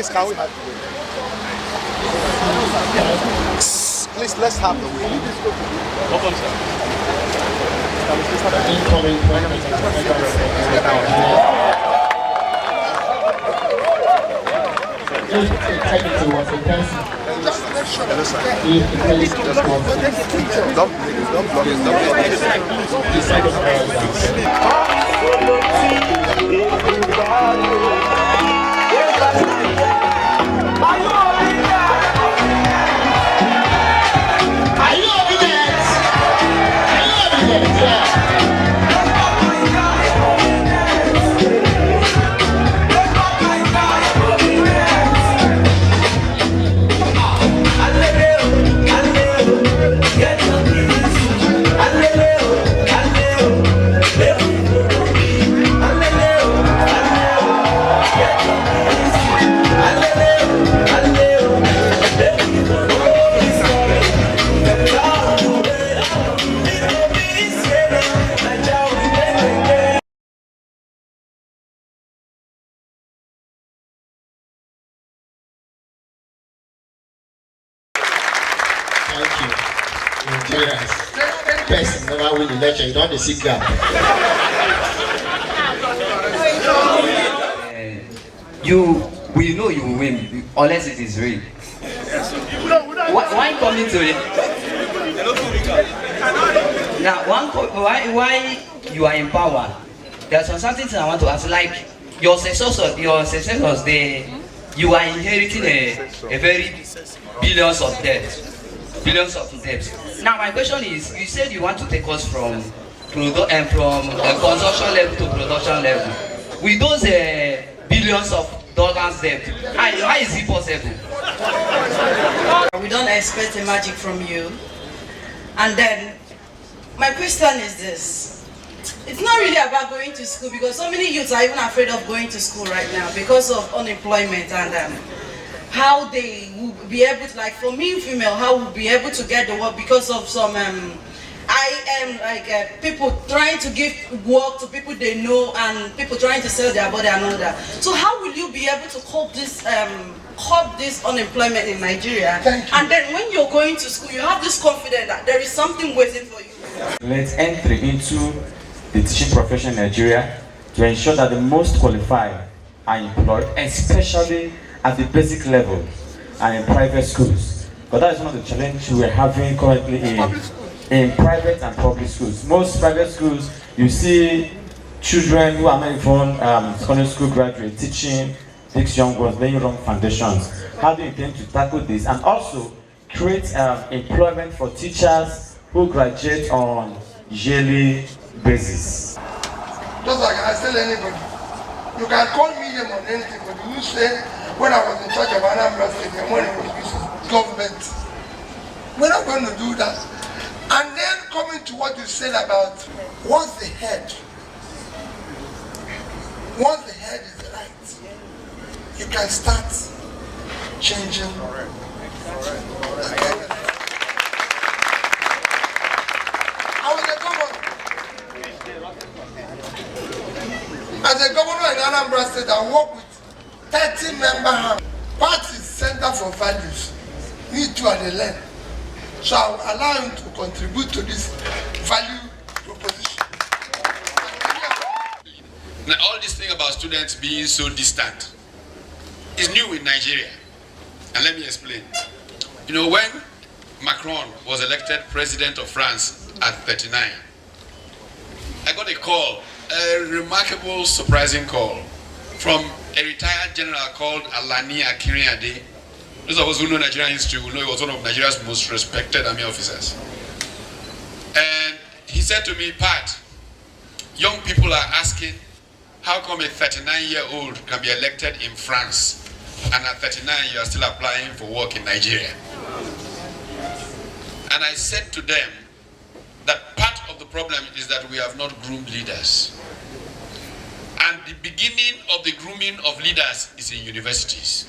Please, can we have the wheel? Please, let's have the wheel. Hold on, sir. Person never win election, you don't see gap. We know you will win unless it is real. Why coming to it? Now, why you are in power? There are some certain things I want to ask. Like your successors, you are inheriting a very billions of debt. Now my question is, you said you want to take us from consumption level to production level. With those billions of dollars debt, how is it possible? We don't expect a magic from you. And then my question is this: it's not really about going to school, because so many youths are even afraid of going to school right now because of unemployment and how they will be able to, like for me, female, how we'll be able to get the work because of some people trying to give work to people they know and people trying to sell their body and all that. So how will you be able to curb this unemployment in Nigeria? And then when you're going to school, you have this confidence that there is something waiting for you. Let's enter into the teaching profession in Nigeria to ensure that the most qualified are employed, especially at the basic level and in private schools. But that is one of the challenges we're having currently in private and public schools. Most private schools, you see children who are not even secondary school graduates teaching these young ones, laying wrong foundations. How do you intend to tackle this and also create employment for teachers who graduate on yearly basis? Just like I tell anybody, you can call me name on anything, but you say when I was in charge of Anambra State, the money was used government. We're not going to do that. And then coming to what you said about once the head is right, you can start changing. I was a governor. As a governor in Anambra State, I work with 30-member party center for values. Me too at the land. So I will allow him to contribute to this value proposition. Now, all this thing about students being so distant is new in Nigeria. And let me explain. You know, when Macron was elected president of France at 39, I got a call, a remarkable, surprising call from a retired general called Alani Akiriade. Those of us who know Nigerian history will know he was one of Nigeria's most respected army officers. And he said to me, Pat, young people are asking, how come a 39-year-old can be elected in France and at 39 you are still applying for work in Nigeria? And I said to them that part of the problem is that we have not groomed leaders. And the beginning of the grooming of leaders is in universities.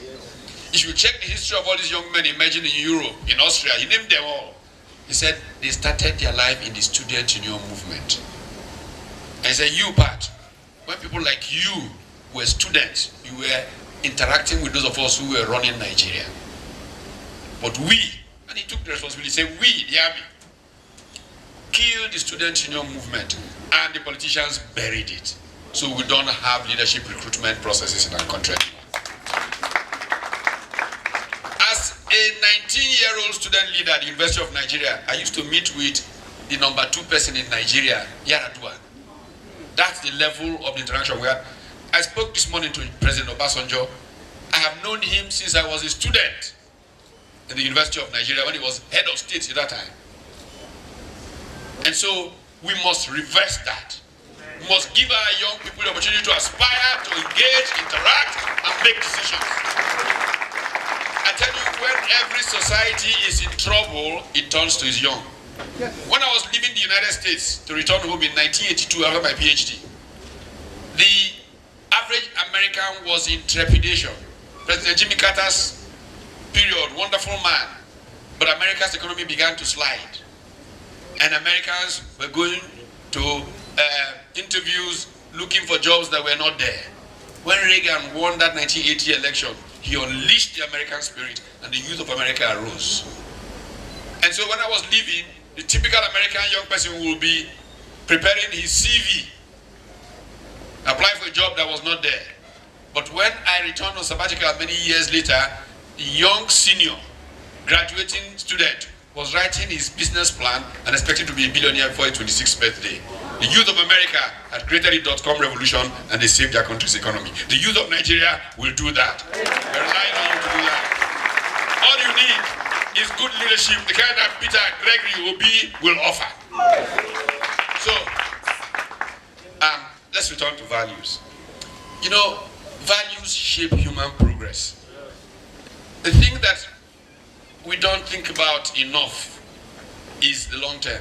If you check the history of all these young men emerging in Europe, in Austria, he named them all. He said they started their life in the student union movement. And he said, you, Pat, when people like you were students, you were interacting with those of us who were running Nigeria. But we, and he took the responsibility, said we, the army, killed the student union movement, and the politicians buried it. So we don't have leadership recruitment processes in our country. As a 19-year-old student leader at the University of Nigeria, I used to meet with the number 2 person in Nigeria, Yaradua. That's the level of the interaction we had. I spoke this morning to President Obasanjo. I have known him since I was a student in the University of Nigeria when he was head of state at that time. And so we must reverse that. We must give our young people the opportunity to aspire, to engage, interact, and make decisions. I tell you, when every society is in trouble, it turns to its young. When I was leaving the United States to return home in 1982 after my PhD, the average American was in trepidation. President Jimmy Carter's period, wonderful man, but America's economy began to slide. And Americans were going to interviews looking for jobs that were not there. When Reagan won that 1980 election, he unleashed the American spirit and the youth of America arose. And so when I was leaving, the typical American young person will be preparing his CV, apply for a job that was not there. But when I returned on sabbatical many years later, the young senior graduating student was writing his business plan and expecting to be a billionaire before his 26th birthday. The youth of America had created the .com revolution and they saved their country's economy. The youth of Nigeria will do that. We're relying on you to do that. All you need is good leadership, the kind that Peter Gregory Obi will offer. So, let's return to values. You know, values shape human progress. The thing that we don't think about enough is the long term.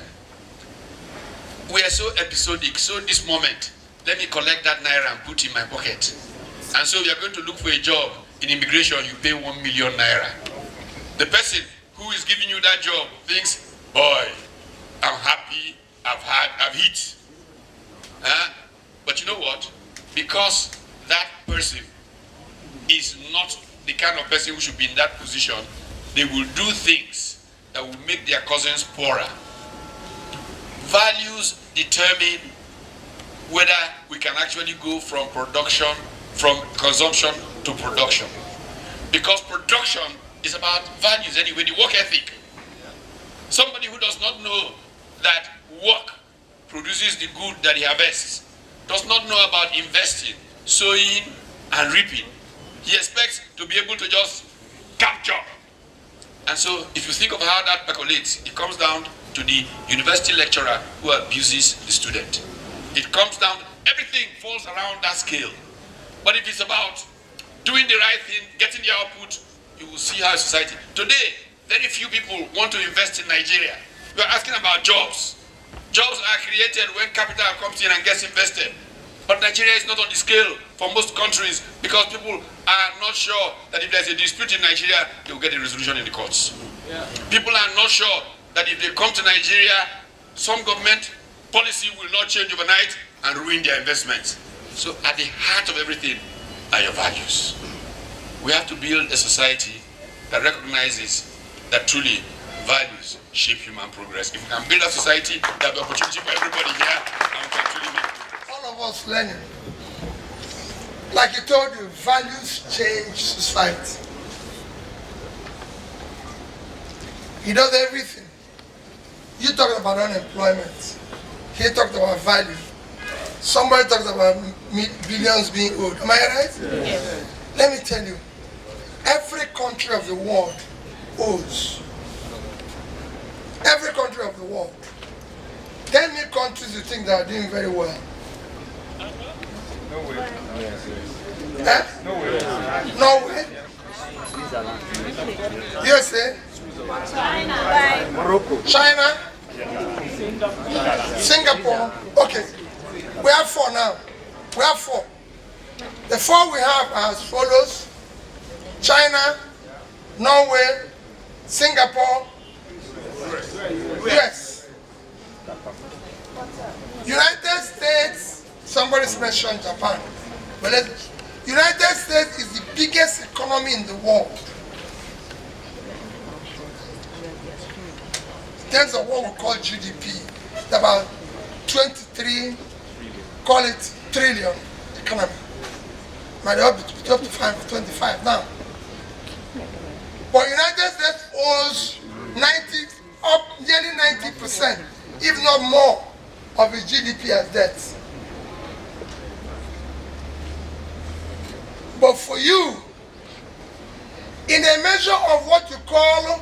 We are so episodic, so this moment, let me collect that naira and put in my pocket. And so you are going to look for a job in immigration, you pay 1 million naira. The person who is giving you that job thinks, boy, I'm happy, I've hit. But you know what? Because that person is not the kind of person who should be in that position, they will do things that will make their cousins poorer. Values determine whether we can actually go from consumption to production. Because production is about values anyway, the work ethic. Somebody who does not know that work produces the good that he harvests, does not know about investing, sowing, and reaping. He expects to be able to just capture. And so if you think of how that percolates, it comes down to the university lecturer who abuses the student. It comes down, everything falls around that scale. But if it's about doing the right thing, getting the output, you will see how society. Today, very few people want to invest in Nigeria. We are asking about jobs. Jobs are created when capital comes in and gets invested. But Nigeria is not on the scale for most countries because people are not sure that if there's a dispute in Nigeria, they will get a resolution in the courts. Yeah. People are not sure that if they come to Nigeria, some government policy will not change overnight and ruin their investments. So at the heart of everything are your values. We have to build a society that recognizes that truly values shape human progress. If we can build a society, there will be opportunity for everybody here and we can truly make progress. All of us learning. Like you told you, values change society. He does everything. You talked about unemployment. He talked about value. Somebody talks about billions being owed. Am I right? Yes. Let me tell you, every country of the world owes. Every country of the world. Tell me countries you think that are doing very well. Norway. Norway. USA. China. Morocco. China. Singapore. Okay. We have 4 now. We have 4. The 4 we have are as follows: China, Norway, Singapore, US. United States, somebody's mentioned Japan. But United States is the biggest economy in the world. In terms of what we call GDP, it's about 23, call it trillion economy. Might up to 25 now. But United States owes nearly 90%, if not more, of its GDP as debt. But for you, in a measure of what you call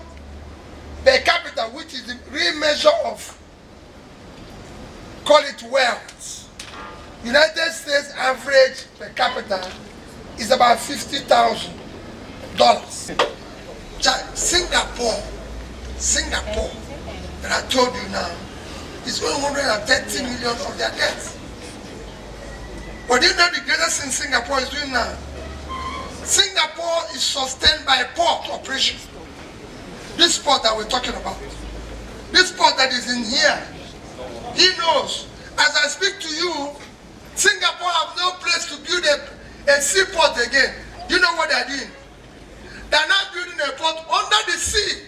per capita, which is the real measure of, call it wealth, United States average per capita is about $50,000. Singapore, that I told you now, is only 130 million of their debt. But do you know the greatest thing Singapore is doing now? Singapore is sustained by a port operation. This port that we're talking about, this port that is in here, he knows. As I speak to you, Singapore have no place to build a seaport again. You know what they're doing? They're now building a port under the sea.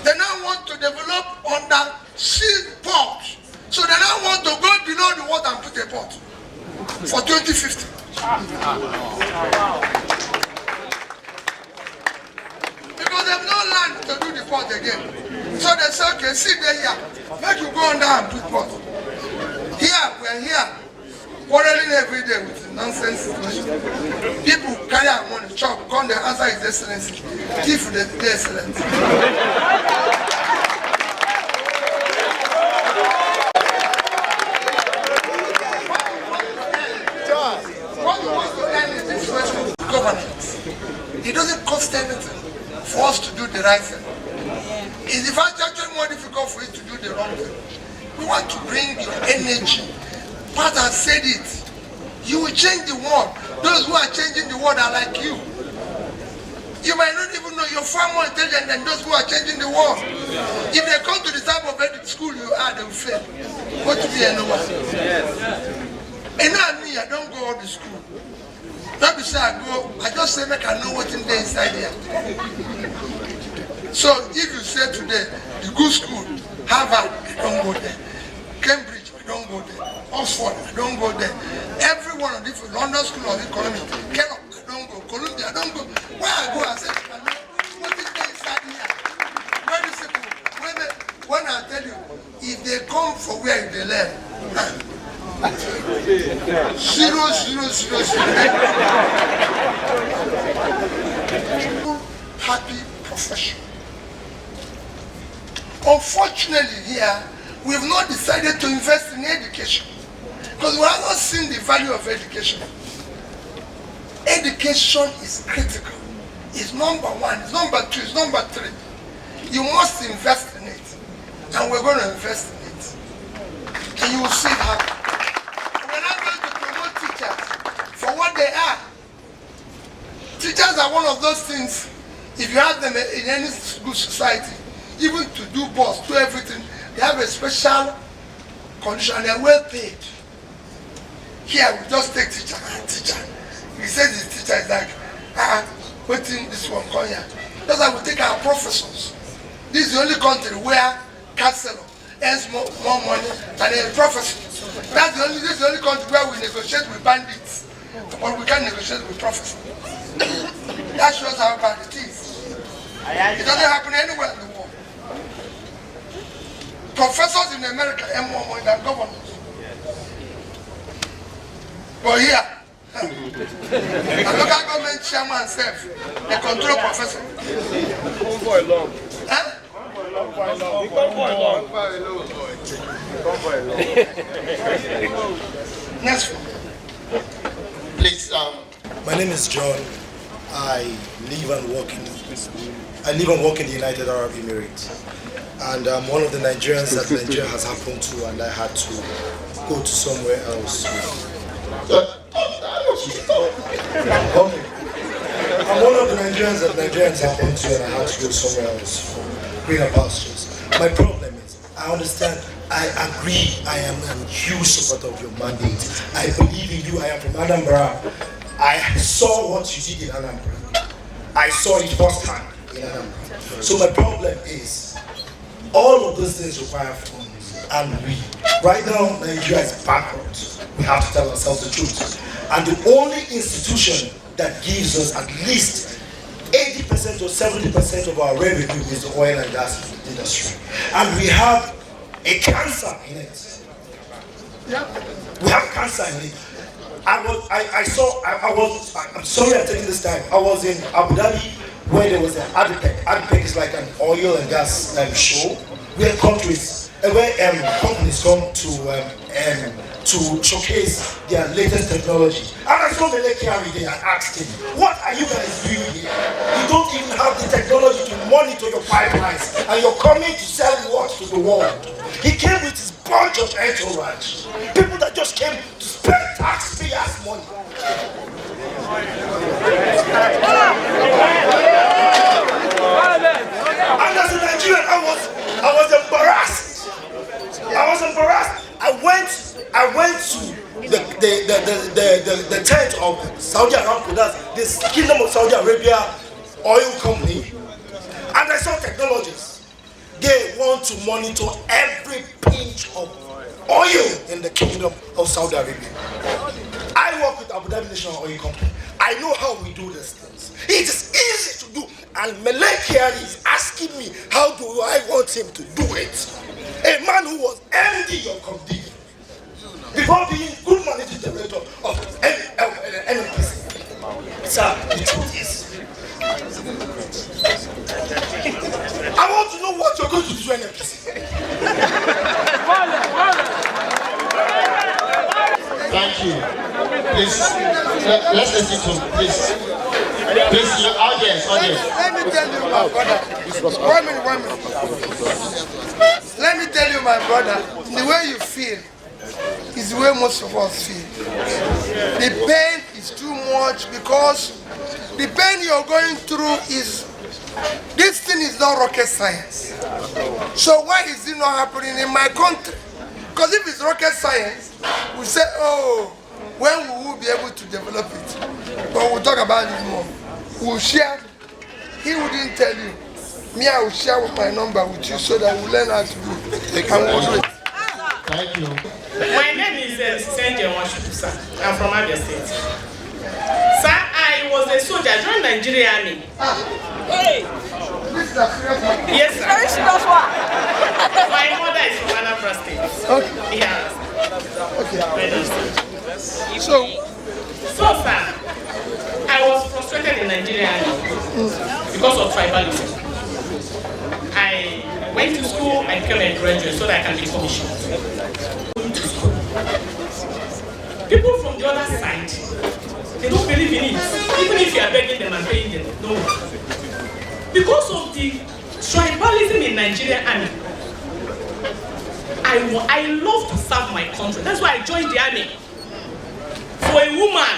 They now want to develop under sea port. So they now want to go below the water and put a port for 2050. Because they have no land to do the port again. So they say, okay, sit there here. Make you go under and put port. Here, we're here. Quarreling every day with nonsense situation. People carry our money, chop, come the answer is excellency. Thief the excellency. What we want to end is this question of governance. It doesn't cost anything for us to do the right thing. It's in fact actually more difficult for you to do the wrong thing. We want to bring your energy. Pat has said it. You will change the world. Those who are changing the world are like you. You might not even know you're far more intelligent than those who are changing the world. If they come to the type of school you are, they will fail. Go to be anywhere. And now me, I don't go to school. Not because I go, I just say make I know what's in there inside here. So if you say today, the good school, Harvard, I don't go there. Cambridge, I don't go there. Oxford, I don't go there. Every one of the London School of Economics, Kellogg, I don't go. Columbia, I don't go. Where I go, I say, I know what is there inside here. Very simple. When I tell you, if they come for where they learn, zero. Happy profession. Unfortunately here, we have not decided to invest in education because we have not seen the value of education. Education is critical. It's number one, it's number two, it's number three. You must invest in it. And we're going to invest in it. And you will see it happen. We're not going to promote teachers for what they are. Teachers are one of those things, if you have them in any good society, even to do boss, do everything, they have a special condition and they're well paid. Here we just take teacher. We say the teacher is like, waiting this one come here. That's why we take our professors. This is the only country where councillor earns more money than a professor. This is the only country where we negotiate with bandits, but we can't negotiate with professors. That shows how bad it is. It doesn't happen anywhere in the world. Professors in America earn more money than governors. But here, the local government chairman self, they control professor. Next one. Please, My name is John. I live and work in the United Arab Emirates. And I'm one of the Nigerians that Nigeria has happened to, and I had to go to somewhere else. I'm one of the Nigerians that Nigerians happened to, and I had to go somewhere else for greener pastures. My problem is, I understand I agree. I am a huge supporter of your mandate. I believe in you. I am from Anambra. I saw what you did in Anambra. I saw it firsthand in Anambra. So my problem is, all of those things require funds, and right now, Nigeria is bankrupt. We have to tell ourselves the truth. And the only institution that gives us at least 80% or 70% of our revenue is the oil and gas industry. And we have a cancer in it. We have cancer in it. I'm sorry I'm taking this time. I was in Abu Dhabi where there was an ADIPEC. ADIPEC is like an oil and gas show where companies come to showcase their latest technology. And I saw the Kyari there and asked him, what are you guys doing here? You don't even have the technology to monitor your pipelines, and you're coming to sell what to the world? He came with his bunch of entourage, people that just came to spend taxpayers' money. And as a Nigerian, I was embarrassed. I went to the tent of Saudi Harcourt, that's this Kingdom of Saudi Arabia oil company, and I saw technologists. They want to monitor every pinch of oil in the Kingdom of Saudi Arabia. I work with Abu Dhabi National Oil Company. I know how we do these things. It is easy to do, and Malek Kyari is asking me how do I want him to do it. A man who was MD of Comdi, before being good managing director of NPC. Sir, the truth is, I want to know what you're going to do to NPC. Thank you. Please, let's listen to him, please. Please, your audience. Let me tell you, my brother. 1 minute. Let me tell you, my brother, the way you feel is the way most of us feel. The pain is too much because the pain you're going through is, this thing is not rocket science. So why is it not happening in my country? Because if it's rocket science, we say, oh, when we will be able to develop it. But we'll talk about it more. We'll share. He wouldn't tell you. Me, I will share with my number with you so that we'll learn how to do it. And we'll do it. Thank you. My name is Senje Washukusa. I'm from Abia State. Sir, I was a soldier during the Nigerian Army. Yes, sir. My mother is from Anambra State. Okay. Yeah. So, sir, I was frustrated in Nigerian Army because of tribalism. I went to school, I became a graduate so that I can be commissioned. People from the other side, they don't believe in it, even if you are begging them and paying them. No. Because of the tribalism in Nigerian army, I love to serve my country. That's why I joined the army. For a woman,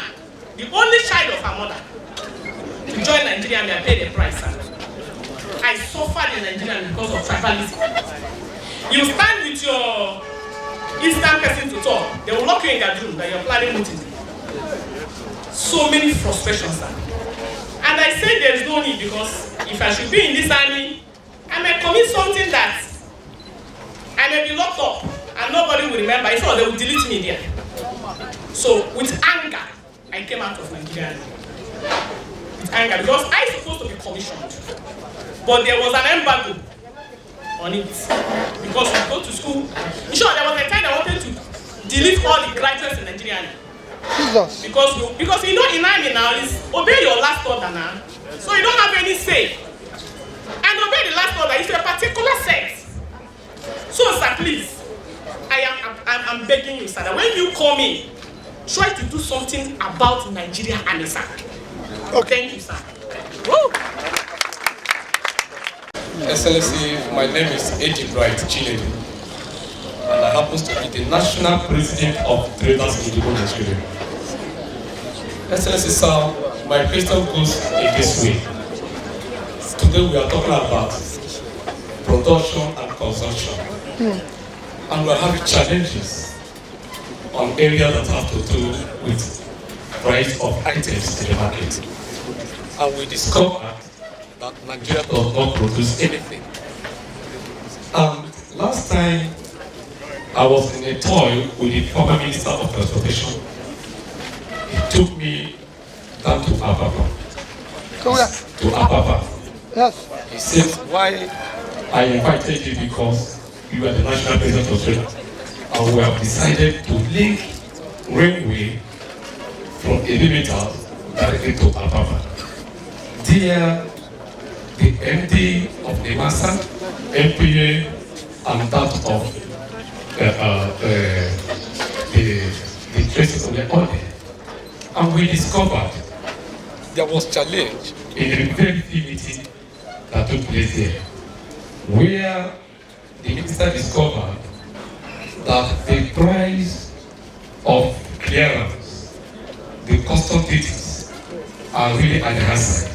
the only child of her mother, to join Nigerian army, I paid a price. I suffered in Nigeria because of tribalism. You stand with your Eastern person to talk, they will lock you in their room that you're planning meeting. So many frustrations, sir. And I say there is no need because if I should be in this army, I may commit something that I may be locked up and nobody will remember. If not, they will delete me there. So with anger, I came out of Nigeria. With anger, because I was supposed to be commissioned. But there was an embargo on it. Because we go to school. In short, there was a time I wanted to delete all the graduates in Nigeria. Jesus. Because you know in army now is obey your last order now. So you don't have any say. And obey the last order is a particular set. So sir, please, I'm begging you, sir, that when you come in, try to do something about Nigeria and sir. Okay. Thank you, sir. Woo! Excellency, my name is Eddie Bright Chinedu, and I happen to be the National President of Traders in Nigeria. Excellency, sir, my question goes in this way. Today we are talking about production and consumption. and we're having challenges on areas that have to do with price of items in the market. And we discovered that Nigeria does not produce anything. And last time I was in a toy with the former Minister of Transportation. He took me down to Apapa. To Apapa. Yes. He said, why I invited you because you are the national president of Australia. And we have decided to link railway from Elimita directly to Apapa. There, the MD of the Massa, MPA, and that of the traces of the audit. And we discovered there was challenge in the very meeting that took place there, where the minister discovered that the price of clearance, the custom duties, are really at the high side.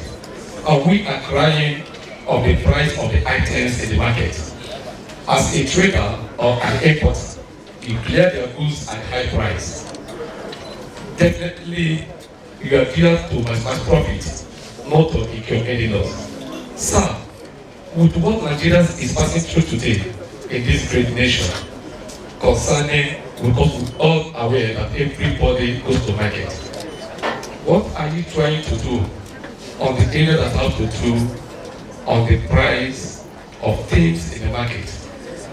And we are crying of the price of the items in the market. As a trader or an importer, you clear your goods at high price. Definitely, you are geared to maximize profit, not to incur any loss. Sir, with what Nigeria is passing through today in this great nation, concerning, because we're all aware that everybody goes to market, what are you trying to do on the area that have to do on the price of things in the market,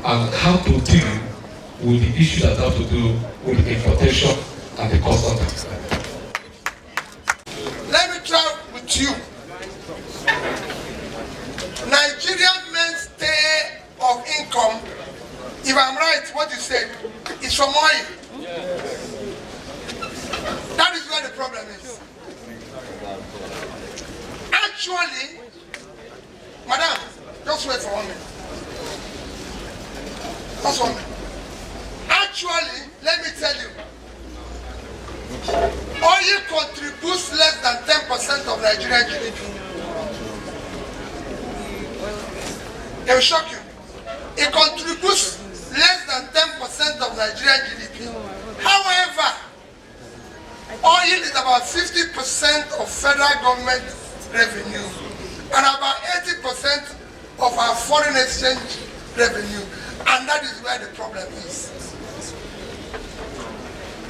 and how to deal with the issue that have to do with importation and the custom tax? Let me try with you. Nigerian mainstay of income, if I'm right, what you said, is from oil. That is where the problem is. Actually, madam, just wait for 1 minute. Just 1 minute. Actually, let me tell you, oil contributes less than 10% of Nigerian GDP. It will shock you. It contributes less than 10% of Nigerian GDP. However, oil is about 50% of federal government revenue and about 80% of our foreign exchange revenue. And that is where the problem is.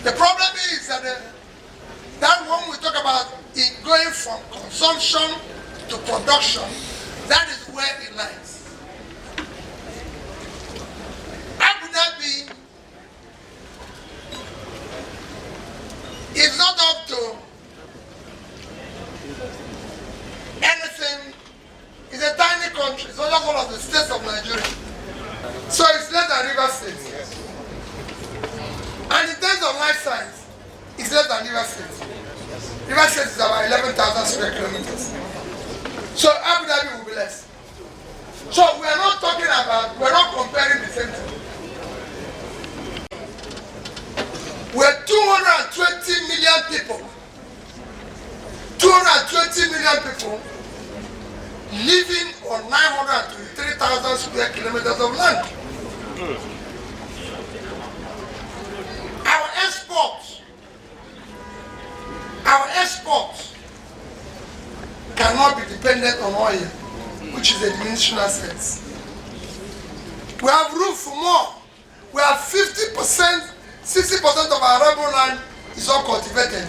The problem is that when we talk about it going from consumption to production, that is where it lies. Abu Dhabi is not up to anything. It's a tiny country. It's only one of the states of Nigeria. So it's less than River State. And in terms of life science, it's less than River State. River State is about 11,000 square kilometers. So Abu Dhabi will be less. So we are not talking about, we're not comparing the same thing. We're 220 million people. 220 million people living on 923,000 square kilometers of land. Our exports cannot be dependent on oil, which is a diminishing asset. We have room for more. We have 50%, 60% of our arable land is uncultivated.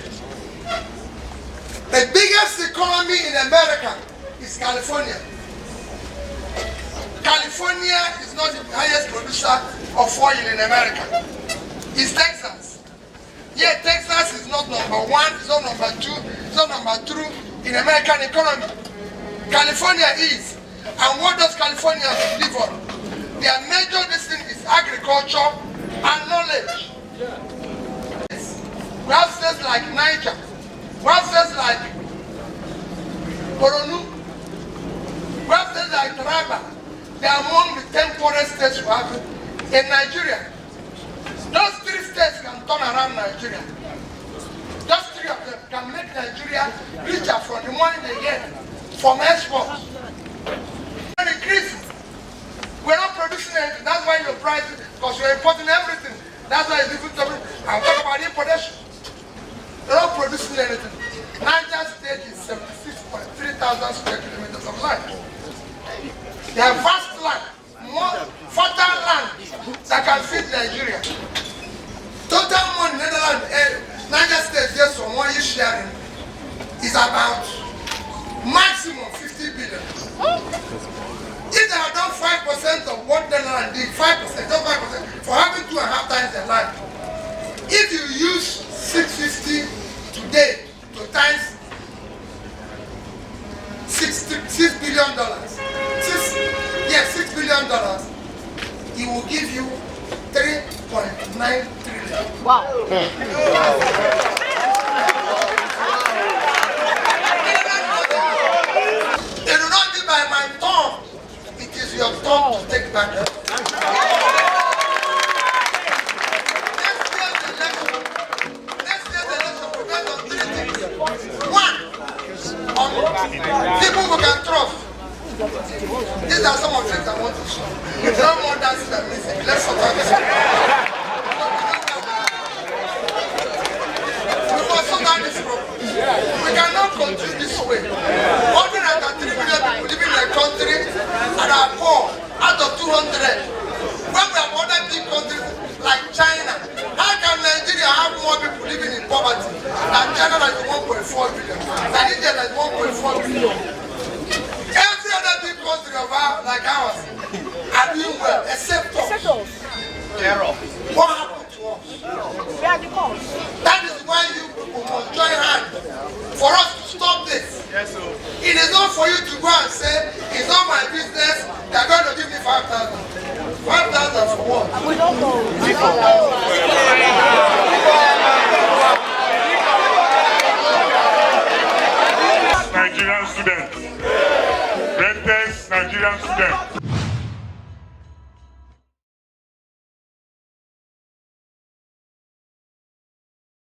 The biggest economy in America is California. California is not the highest producer of oil in America. It's Texas. Yet Texas is not number one, it's not number two, it's not number three in American economy. California is. And what does California live on? Their major thing is agriculture and knowledge. We have states like Niger. We have states like Boronu. We have states like Taraba. They are among the 10 poorest states we have in Nigeria. Those 3 states can turn around Nigeria. Those 3 of them can make Nigeria richer from the money they get from exports. And increase. We're not producing anything. That's why your price because you're importing everything. That's why it's different. I'll talk about importation. They're not producing anything. Niger State is 76,300 square kilometers of land. They have vast land, more fertile land that can feed Nigeria. Total money Netherlands, Niger State just from 1 year sharing is about maximum 50 billion. If they have done 5% of what Netherlands did, 5%, just 5%, for having 2.5 times the land, if you use 650 today to times $6 billion, $6 billion, it will give you 3.9 trillion. Wow. They do not be by my tongue. It is your tongue to take back. Next year's election depends on 3 things. 1, on people who can trust. These are some of the things I want to show. You don't want that than music. Let's talk about this. We must sort out this problem. We cannot continue this way. 103 million people living in a country and are poor out of 200. When we have other big countries like China, how can Nigeria have more people living in poverty than China that is 1.4 billion, than India that is 1.4 billion? Every other big country of ours, like ours, are doing well, except us. What happened to us? That is why you people must join hands for us to stop this. It is not for you to go and say, it's not my business, they are going to give me 5,000. 5,000 for what? We don't know. Nigerian students, greatest Nigerian students.